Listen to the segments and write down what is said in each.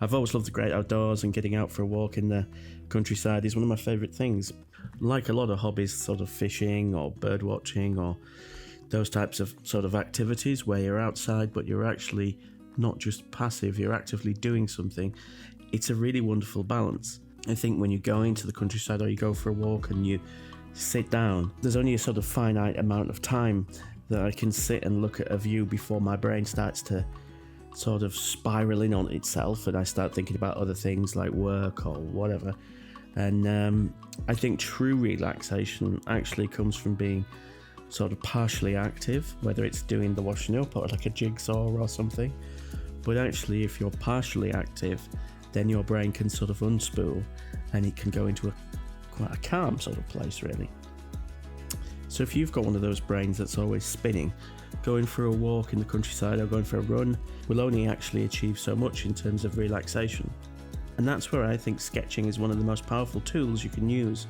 I've always loved the great outdoors, and getting out for a walk in the countryside is one of my favourite things. Like a lot of hobbies, sort of fishing or bird watching or those types of sort of activities where you're outside but you're actually not just passive, you're actively doing something. It's a really wonderful balance. I think when you go into the countryside or you go for a walk and you sit down, there's only a sort of finite amount of time that I can sit and look at a view before my brain starts to sort of spiral in on itself and I start thinking about other things like work or whatever. And I think true relaxation actually comes from being sort of partially active, whether it's doing the washing up or like a jigsaw or something. But actually, if you're partially active, then your brain can sort of unspool and it can go into quite a calm sort of place, really. So if you've got one of those brains that's always spinning, going for a walk in the countryside or going for a run will only actually achieve so much in terms of relaxation. And that's where I think sketching is one of the most powerful tools you can use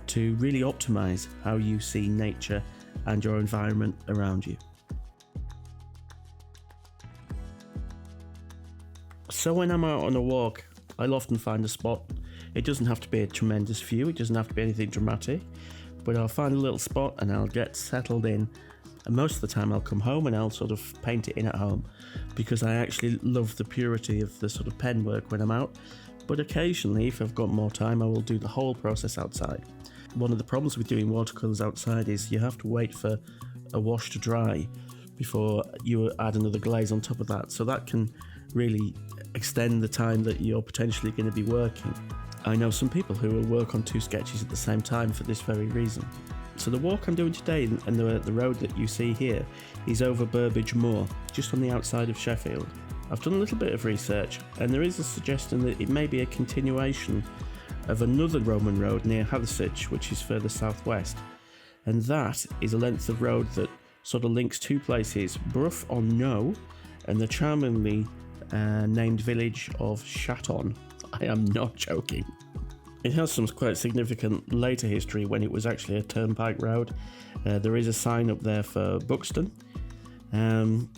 to really optimize how you see nature and your environment around you. So when I'm out on a walk, I'll often find a spot. It doesn't have to be a tremendous view, it doesn't have to be anything dramatic, but I'll find a little spot and I'll get settled in. And most of the time I'll come home and I'll sort of paint it in at home because I actually love the purity of the sort of pen work when I'm out. But occasionally, if I've got more time, I will do the whole process outside. One of the problems with doing watercolours outside is you have to wait for a wash to dry before you add another glaze on top of that. So that can really extend the time that you're potentially going to be working. I know some people who will work on 2 sketches at the same time for this very reason. So the walk I'm doing today and the road that you see here is over Burbage Moor, just on the outside of Sheffield. I've done a little bit of research and there is a suggestion that it may be a continuation of another Roman road near Hatherswich, which is further southwest. And that is a length of road that sort of links 2 places, Brough-on-Noe and the charmingly named village of Chatton. I am not joking. It has some quite significant later history when it was actually a turnpike road. There is a sign up there for Buxton. And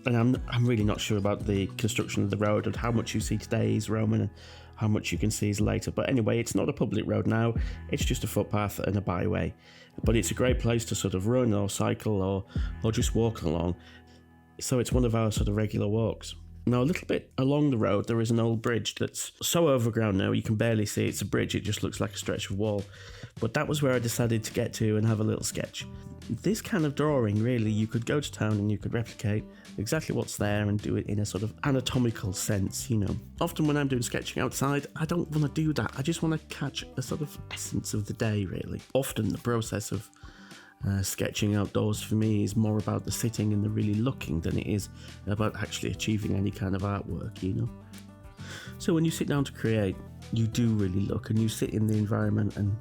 I'm really not sure about the construction of the road and how much you see today is Roman and how much you can see is later. But anyway, it's not a public road now. It's just a footpath and a byway. But it's a great place to sort of run or cycle or just walk along. So it's one of our sort of regular walks. Now, a little bit along the road, there is an old bridge that's so overgrown now you can barely see it's a bridge. It just looks like a stretch of wall. But that was where I decided to get to and have a little sketch. This kind of drawing, really, you could go to town and you could replicate exactly what's there and do it in a sort of anatomical sense, you know. Often when I'm doing sketching outside, I don't want to do that. I just want to catch a sort of essence of the day, really. Often the process of sketching outdoors for me is more about the sitting and the really looking than it is about actually achieving any kind of artwork, you know. So when you sit down to create, you do really look and you sit in the environment and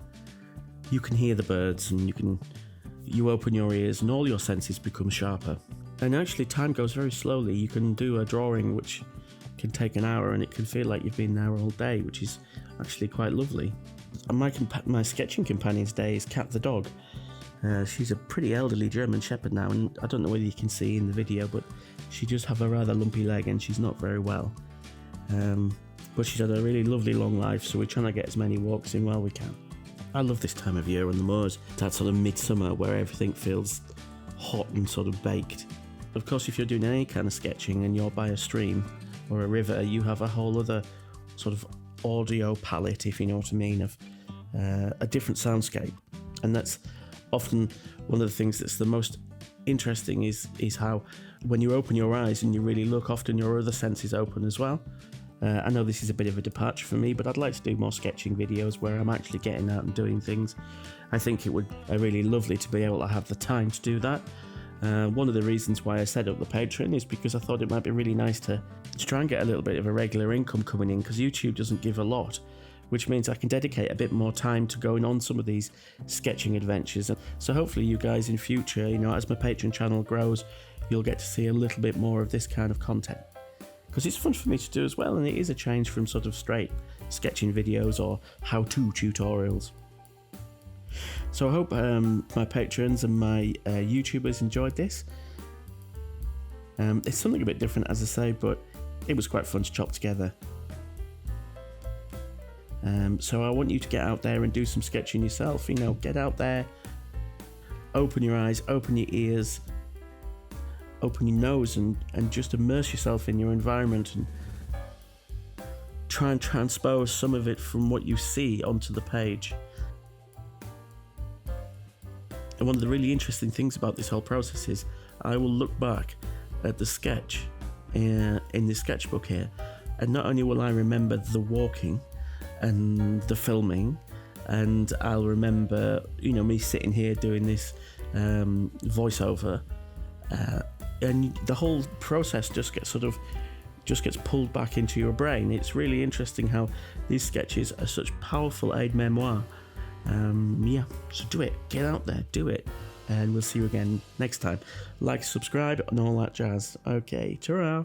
you can hear the birds and you open your ears and all your senses become sharper. And actually time goes very slowly. You can do a drawing which can take an hour and it can feel like you've been there all day, which is actually quite lovely. And my sketching companion today is Cat the dog. She's a pretty elderly German Shepherd now, and I don't know whether you can see in the video, but she does have a rather lumpy leg and she's not very well. But she's had a really lovely long life, so we're trying to get as many walks in while we can. I love this time of year on the moors, that sort of midsummer where everything feels hot and sort of baked. Of course, if you're doing any kind of sketching and you're by a stream or a river, you have a whole other sort of audio palette, if you know what I mean, of a different soundscape. And that's often one of the things that's the most interesting is how when you open your eyes and you really look, often your other senses open as well. I know this is a bit of a departure for me, but I'd like to do more sketching videos where I'm actually getting out and doing things. I think it would be really lovely to be able to have the time to do that. One of the reasons why I set up the Patreon is because I thought it might be really nice to try and get a little bit of a regular income coming in, because YouTube doesn't give a lot, which means I can dedicate a bit more time to going on some of these sketching adventures. So hopefully you guys in future, you know, as my Patreon channel grows, you'll get to see a little bit more of this kind of content. Because it's fun for me to do as well, and it is a change from sort of straight sketching videos or how-to tutorials. So I hope my patrons and my YouTubers enjoyed this. It's something a bit different, as I say, but it was quite fun to chop together. So I want you to get out there and do some sketching yourself. You know, get out there, open your eyes, open your ears, open your nose, and just immerse yourself in your environment and try and transpose some of it from what you see onto the page. And one of the really interesting things about this whole process is I will look back at the sketch in this sketchbook here, and not only will I remember the walking and the filming, and I'll remember, you know, me sitting here doing this voiceover, and the whole process just gets pulled back into your brain. It's really interesting how these sketches are such powerful aide-memoire. So do it, get out there, do it, and we'll see you again next time. Like, subscribe, and all that jazz. Okay, ta-ra.